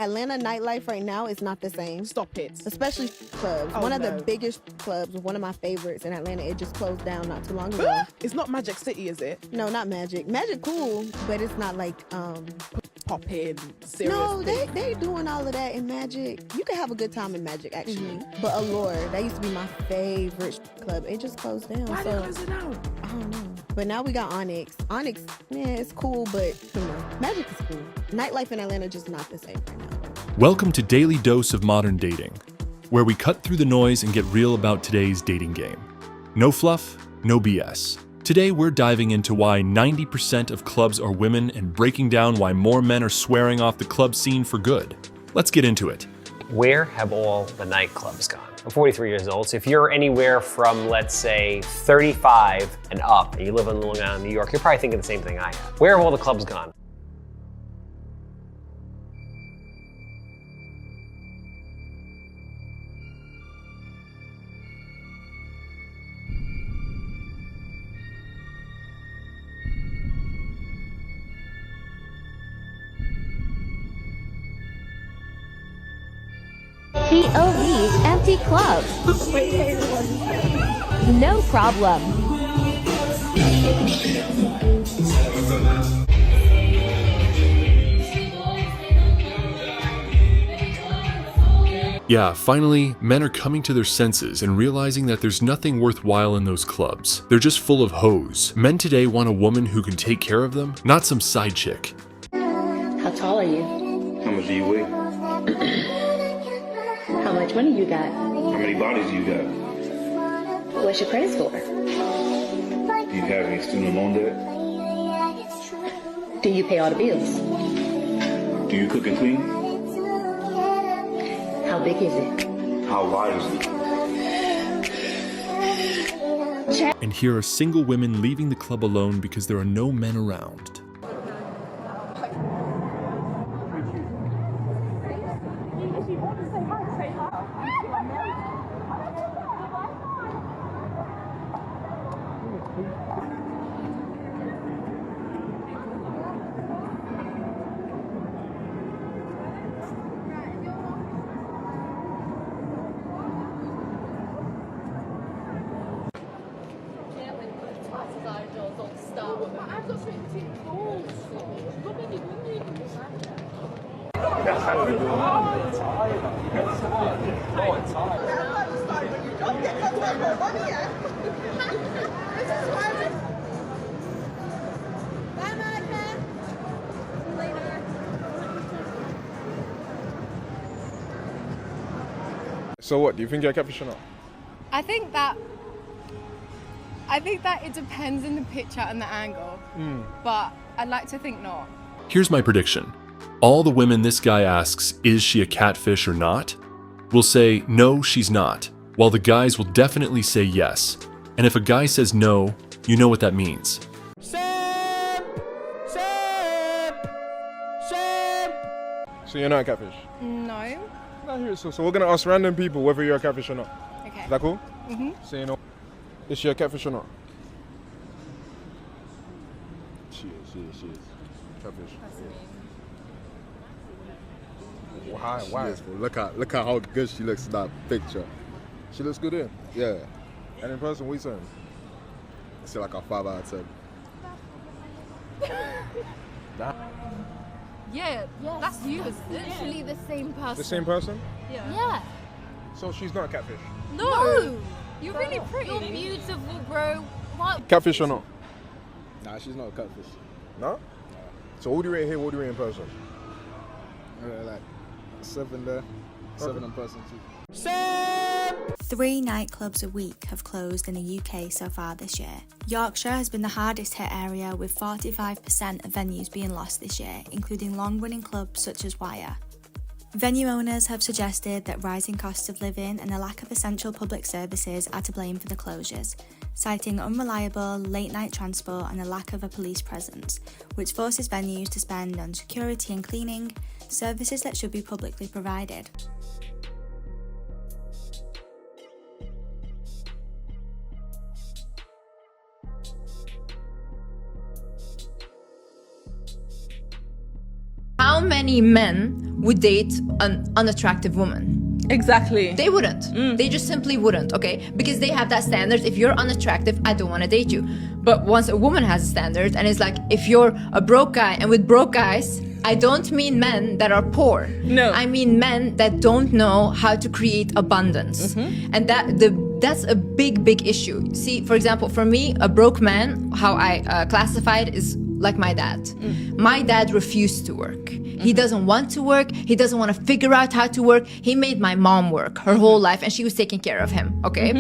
Atlanta nightlife right now is not the same. Stop it. Especially clubs. Oh, one of no. the biggest clubs, one of my favorites in Atlanta, it just closed down not too long ago. It's not Magic City, is it? No, not Magic. Magic cool, but it's not like Poppin', serious. No, they doing all of that in Magic. You can have a good time in Magic actually. But Allure, that used to be my favorite club. It just closed down. Why did it close it down? I don't know. But now we got Onyx. Onyx, yeah, it's cool, but you know, Magic is cool. Nightlife in Atlanta just not the same right now. Welcome to Daily Dose of Modern Dating, where we cut through the noise and get real about today's dating game. No fluff, no BS. Today we're diving into why 90% of clubs are women and breaking down why more men are swearing off the club scene for good. Let's get into it. Where have all the nightclubs gone? I'm 43 years old, so if you're anywhere from, let's say, 35 and up, and you live in Long Island, New York, you're probably thinking the same thing I have. Where have all the clubs gone? POV empty club. No problem. Yeah, finally, men are coming to their senses and realizing that there's nothing worthwhile in those clubs. They're just full of hoes. Men today want a woman who can take care of them, not some side chick. How tall are you? How much do you weigh? How much money you got? How many bodies you got? What's your credit score? Do you have any student loan debt? Do you pay all the bills? Do you cook and clean? How big is it? How wide is it? And here are single women leaving the club alone because there are no men around. So what, do you think you're a catfish or not? I think that it depends on the picture and the angle, but I'd like to think not. Here's my prediction. All the women this guy asks, is she a catfish or not, will say, no, she's not, while the guys will definitely say yes. And if a guy says no, you know what that means. So you're not a catfish? No. No, here, so we're gonna ask random people whether you're a catfish or not. Okay. Is that cool? Mhm. So you know, is she a catfish or not? She is. Catfish. Why? Why? Yes, bro. Look at how good she looks in that picture. She looks good in. Yeah. And in person, what are you saying? I say like a 5 out of 10. Yeah, that's you. It's literally the same person. The same person? Yeah. So she's not a catfish? No. You're really pretty. You're beautiful, bro. What? Catfish or not? Nah, she's not a catfish. No? So what do you rate here, what do you rate in person? Like 7 there, 7 in person too. 3 nightclubs a week have closed in the UK so far this year. Yorkshire has been the hardest hit area, with 45% of venues being lost this year, including long-running clubs such as Wire. Venue owners have suggested that rising costs of living and a lack of essential public services are to blame for the closures, citing unreliable late-night transport and a lack of a police presence, which forces venues to spend on security and cleaning, services that should be publicly provided. How many men would date an unattractive woman. Exactly. They wouldn't. They just simply wouldn't, okay? Because they have that standard. If you're unattractive, I don't want to date you. But once a woman has a standard and it's like, if you're a broke guy, and with broke guys, I don't mean men that are poor. No. I mean men that don't know how to create abundance. And that's a big issue. See, for example, for me, a broke man, how I classify it is like my dad. My dad refused to work. He doesn't want to work. He doesn't want to figure out how to work. He made my mom work her whole life and she was taking care of him, okay?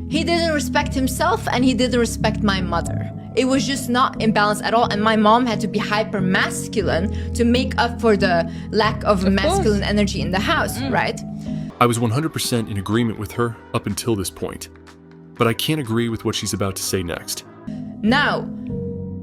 He didn't respect himself and he didn't respect my mother. It was just not in balance at all, and my mom had to be hyper masculine to make up for the lack of masculine energy in the house, right? I was 100% in agreement with her up until this point, but I can't agree with what she's about to say next. Now,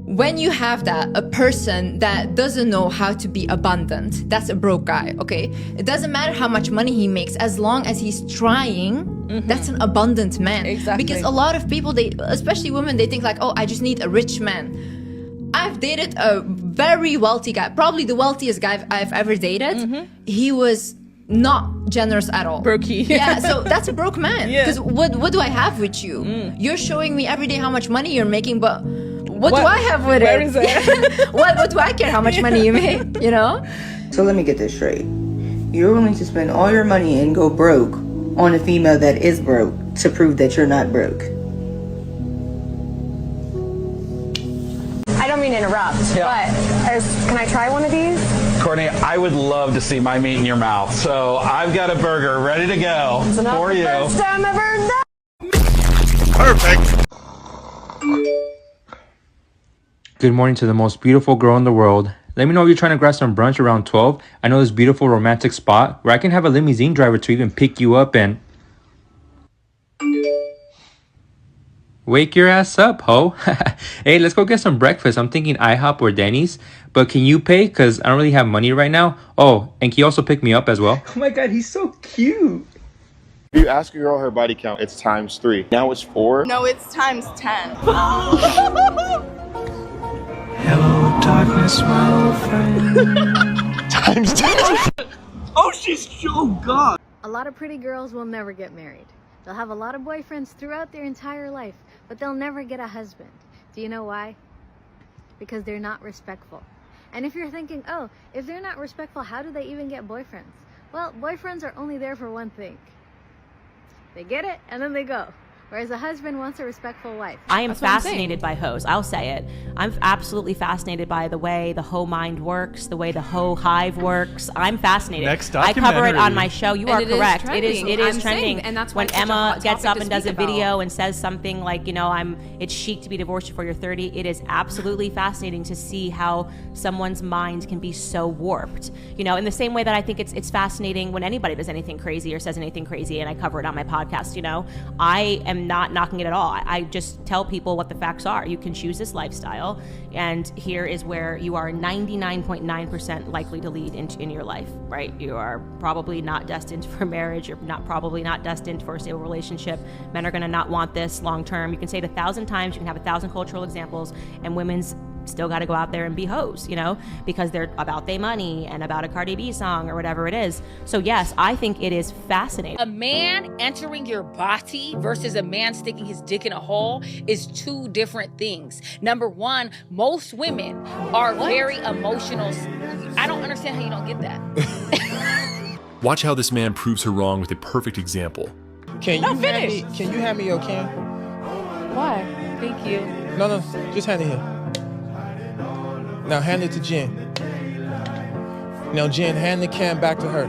when you have that, a person that doesn't know how to be abundant, that's a broke guy, okay? It doesn't matter how much money he makes, as long as he's trying, that's an abundant man. Exactly. Because a lot of people, they, especially women, they think like, oh, I just need a rich man. I've dated a very wealthy guy, probably the wealthiest guy I've ever dated. He was not generous at all. Brokey. Yeah, so that's a broke man. Because what do I have with you? You're showing me every day how much money you're making, but what do I have with Where it? is it? What do I care how much money you make, you know? So let me get this straight. You're willing to spend all your money and go broke on a female that is broke to prove that you're not broke. I don't mean to interrupt, but can I try one of these? Courtney, I would love to see my meat in your mouth. So I've got a burger ready to go for you. First time ever done. Perfect. Good morning to the most beautiful girl in the world. Let me know if you're trying to grab some brunch around 12. I know this beautiful romantic spot where I can have a limousine driver to even pick you up and wake your ass up, ho. Hey, let's go get some breakfast. I'm thinking IHOP or Denny's, but can you pay? Because I don't really have money right now. Oh, and can you also pick me up as well? Oh my god, he's so cute. If you ask a girl her body count, it's ×3. Now it's 4. No, it's ×10. Hello, darkness, my old friend. ×10. Oh, she's so god. A lot of pretty girls will never get married. They'll have a lot of boyfriends throughout their entire life, but they'll never get a husband. Do you know why? Because they're not respectful. And if you're thinking, oh, if they're not respectful, how do they even get boyfriends? Well, boyfriends are only there for one thing. They get it, and then they go. Whereas a husband wants a respectful wife. I am fascinated by hoes. I'll say it. I'm absolutely fascinated by the way the hoe mind works, the way the hoe hive works. I'm fascinated. Next I cover it on documentary. my show. You And are it is correct. trending. It is I'm trending. saying, and that's why when it's such a Emma hot gets topic up to and does a speak about. video and says something like, you know, it's chic to be divorced before you're 30. It is absolutely fascinating to see how someone's mind can be so warped. You know, in the same way that I think it's fascinating when anybody does anything crazy or says anything crazy, and I cover it on my podcast. You know, I am not knocking it at all. I just tell people what the facts are. You can choose this lifestyle, and here is where you are 99.9% likely to lead in your life, right? You are probably not destined for marriage. You're probably not destined for a stable relationship. Men are going to not want this long term. You can say it 1,000 times. You can have 1,000 cultural examples, and women's still got to go out there and be hoes, you know, because they're about their money and about a Cardi B song or whatever it is. So yes, I think it is fascinating. A man entering your body versus a man sticking his dick in a hole is two different things. Number one, most women are very emotional. I don't understand how you don't get that. Watch how this man proves her wrong with a perfect example. Can you hand me your can? Why? Thank you. No, just hand it here. Now hand it to Jen. Now Jen, hand the can back to her.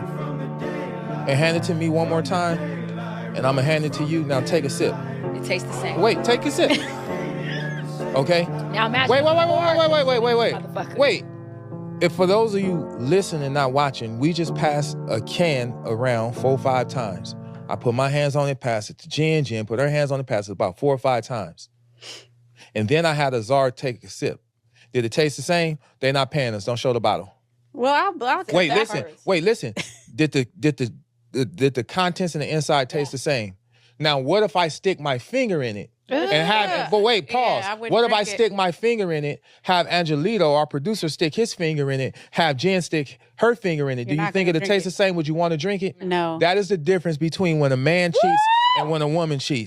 And hand it to me one more time. And I'm gonna hand it to you. Now take a sip. It tastes the same. Wait, take a sip. Okay? Now imagine. Wait. If for those of you listening and not watching, we just passed a can around 4 or 5 times. I put my hands on it, pass it to Jen. Jen put her hands on it, pass it about 4 or 5 times. And then I had Azar take a sip. Did it taste the same? They're not paying us. Don't show the bottle. Well, I'll Wait, listen. Did the contents and the inside taste the same? Now, what if I stick my finger in it And have, but wait, pause. I wouldn't What if I drink it. stick my finger in it, have Angelito, our producer, stick his finger in it, have Jen stick her finger in it? Do you not think gonna it'll drink taste the same? Would you want to drink it? No. That is the difference between when a man cheats and when a woman cheats.